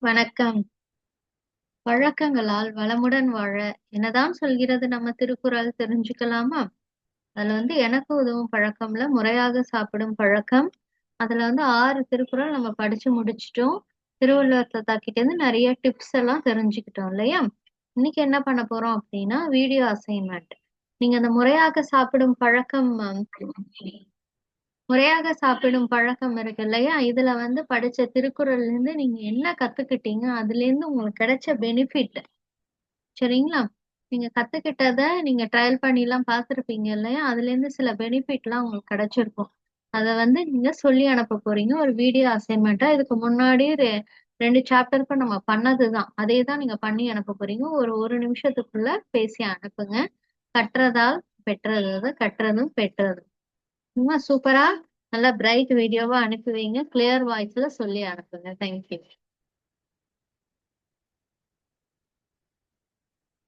வணக்கம். வழக்கங்களால் வளமுடன் வாழ என்னதான் சொல்கிறது நம்ம திருக்குறள் தெரிஞ்சுக்கலாமா? அதுல எனக்கு உதவும் பழக்கம்ல முறையாக சாப்பிடும் பழக்கம். அதுல 6 திருக்குறள் நம்ம படிச்சு முடிச்சுட்டோம். திருவள்ளுவர் தாத்தா கிட்ட இருந்து நெறைய டிப்ஸ் எல்லாம் தெரிஞ்சுக்கிட்டோம் இல்லையா? இன்னைக்கு என்ன பண்ண போறோம் அப்படின்னா, வீடியோ அசைன்மென்ட். நீங்க அந்த முறையாக சாப்பிடும் பழக்கம் இருக்கு இல்லையா? இதுல படிச்ச திருக்குறள்ல இருந்து நீங்க என்ன கத்துக்கிட்டீங்க? அதுலேருந்து உங்களுக்கு கிடைச்ச பெனிஃபிட் சரிங்களா? நீங்க கத்துக்கிட்டத நீங்க ட்ரையல் பண்ணிலாம் பார்த்துருப்பீங்க இல்லையா? அதுலேருந்து சில பெனிஃபிட்லாம் உங்களுக்கு கிடைச்சிருக்கும். அத நீங்க சொல்லி அனுப்ப போறீங்க. ஒரு வீடியோ அசைன்மென்ட்டா இதுக்கு முன்னாடி 2 சாப்டருக்கும் நம்ம பண்ணதுதான். அதே தான் நீங்க பண்ணி அனுப்ப போறீங்க. ஒரு 1 நிமிஷத்துக்குள்ள பேசி அனுப்புங்க. கற்றதால் பெற்றது, கற்றதும் பெற்றதும். சூப்பரா நல்லா பிரைட் வீடியோவா அனுப்பி வைங்க. கிளியர் வாய்ஸ்ல சொல்லி அனுப்புங்க. தேங்க்யூ.